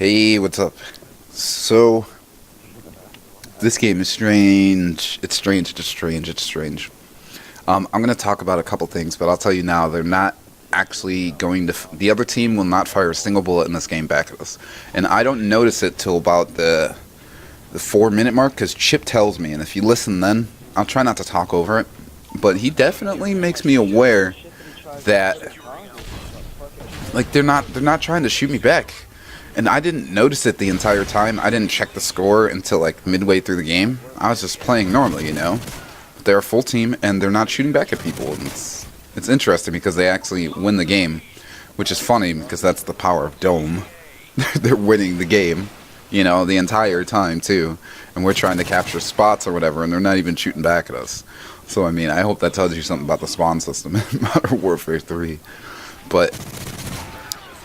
Hey, what's up? So, this game is strange. It's strange, it's strange, it's strange. I'm going to talk about a couple things, but I'll tell you now, they're not actually going to... The other team will not fire a single bullet in this game back at us. And I don't notice it till about the 4-minute mark, because Chip tells me, and if you listen then, I'll try not to talk over it. But he definitely makes me aware that, like, they're not trying to shoot me back. And I didn't notice it the entire time. I didn't check the score until like midway through the game. I was just playing normally, you know. But they're a full team and they're not shooting back at people. And it's interesting because they actually win the game, which is funny because that's the power of Dome. They're winning the game, you know, the entire time too. And we're trying to capture spots or whatever, and they're not even shooting back at us. So I mean, I hope that tells you something about the spawn system in Modern Warfare 3. But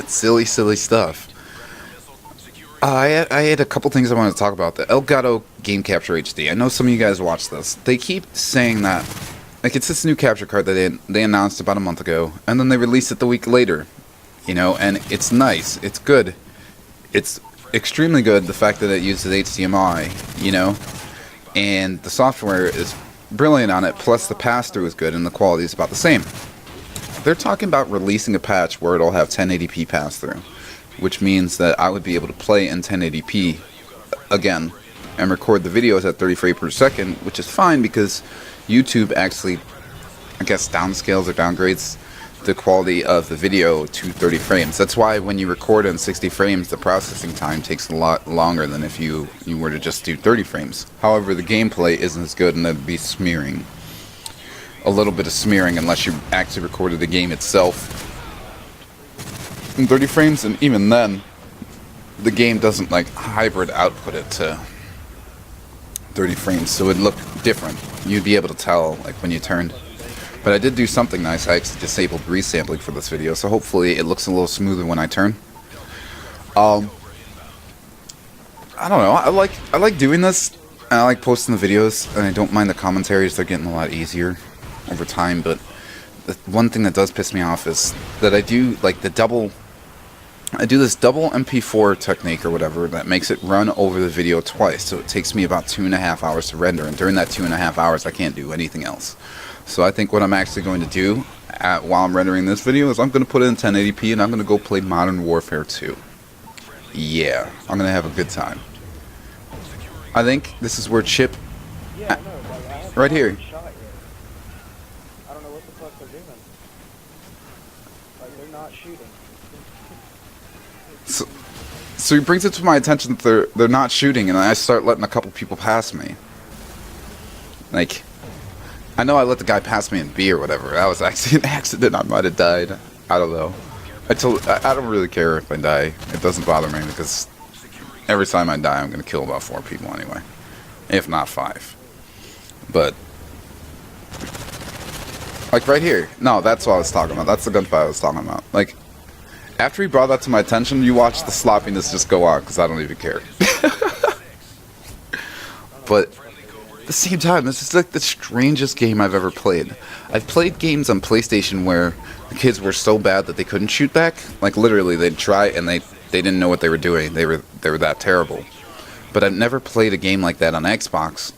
it's silly, silly stuff. I had a couple things I wanted to talk about. The Elgato Game Capture HD. I know some of you guys watch this. They keep saying that, like, it's this new capture card that they announced about a month ago, and then they released it the week later, you know, and it's nice. It's good. It's extremely good, the fact that it uses HDMI, you know, and the software is brilliant on it, plus the pass-through is good, and the quality is about the same. They're talking about releasing a patch where it'll have 1080p pass-through, which means that I would be able to play in 1080p again and record the videos at 30 frames per second, which is fine because YouTube actually, I guess, downscales or downgrades the quality of the video to 30 frames. That's why when you record in 60 frames, the processing time takes a lot longer than if you were to just do 30 frames. However, the gameplay isn't as good, and that'd be smearing. A little bit of smearing unless you actually recorded the game itself in 30 frames, and even then the game doesn't like hybrid output it to 30 frames, so it'd look different. You'd be able to tell like when you turned. But I did do something nice. I actually disabled resampling for this video, so hopefully it looks a little smoother when I turn. I don't know, I like doing this, and I like posting the videos, and I don't mind the commentaries. They're getting a lot easier over time. But the one thing that does piss me off is that I do like I do this double MP4 technique or whatever that makes it run over the video twice, so it takes me about 2.5 hours to render, and during that 2.5 hours I can't do anything else. So I think what I'm actually going to do while I'm rendering this video is I'm going to put it in 1080p and I'm going to go play Modern Warfare 2. Yeah, I'm going to have a good time. I think this is where Chip... right here. I don't know what the fuck they're doing. Like, they're not shooting. So he brings it to my attention that they're not shooting, and I start letting a couple people pass me. Like, I know I let the guy pass me in B or whatever. That was actually an accident. I might have died. I don't know. I don't really care if I die. It doesn't bother me because every time I die, I'm gonna kill about 4 people anyway, if not 5. But like right here. No, that's what I was talking about. That's the gunfight I was talking about. Like, after he brought that to my attention, you watch the sloppiness just go on, because I don't even care. But at the same time, this is like the strangest game I've ever played. I've played games on PlayStation where the kids were so bad that they couldn't shoot back. Like, literally, they'd try and they didn't know what they were doing. They were that terrible. But I've never played a game like that on Xbox.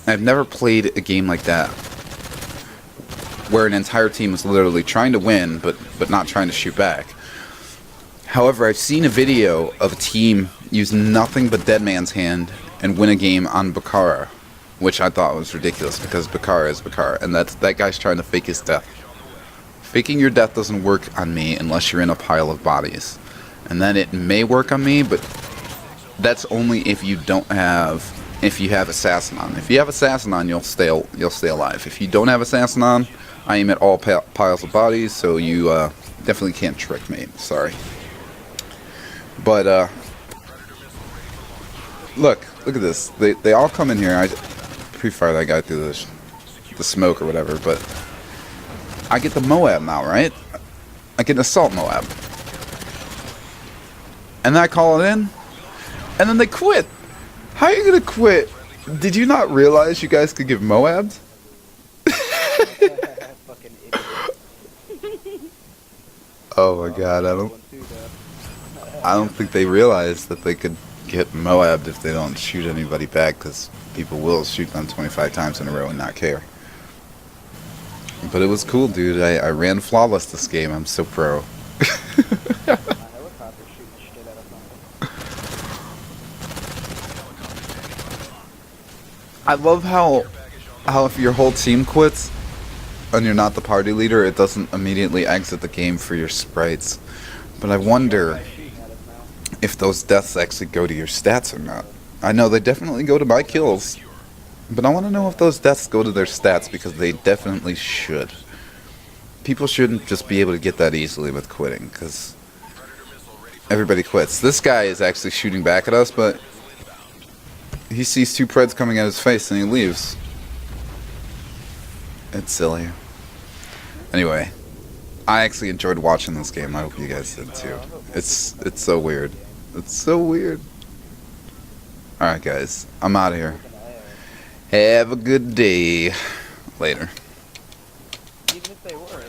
I've never played a game like that where an entire team is literally trying to win, but not trying to shoot back. However, I've seen a video of a team use nothing but Dead Man's Hand and win a game on Bakara, which I thought was ridiculous because Bakara is Bakara, and that guy's trying to fake his death. Faking your death doesn't work on me unless you're in a pile of bodies. And then it may work on me, but that's only if you have Assassin on. If you have Assassin on, you'll stay alive. If you don't have Assassin on, I aim at all piles of bodies, so you definitely can't trick me. Sorry. But look at this. They all come in here. I pre-fire that guy through the smoke or whatever, but I get the Moab now, right? I get an assault Moab. And then I call it in, and then they quit. How are you gonna quit? Did you not realize you guys could give Moabs? Oh my god, I don't... I don't think they realized that they could get Moabbed if they don't shoot anybody back, because people will shoot them 25 times in a row and not care. But it was cool, dude. I ran flawless this game. I'm so pro. My helicopter's shooting the shit out of something. I love how if your whole team quits and you're not the party leader, it doesn't immediately exit the game for your sprites. But I wonder Shooting at us now. if those deaths actually go to your stats or not. I know they definitely go to my kills, but I want to know if those deaths go to their stats, because they definitely should. People shouldn't just be able to get that easily with quitting, because everybody quits. This guy is actually shooting back at us, but he sees two Preds coming at his face and he leaves. It's silly. Anyway, I actually enjoyed watching this game. I hope you guys did too. It's so weird. It's so weird. Alright guys, I'm out of here. Have a good day. Later. Even if they were,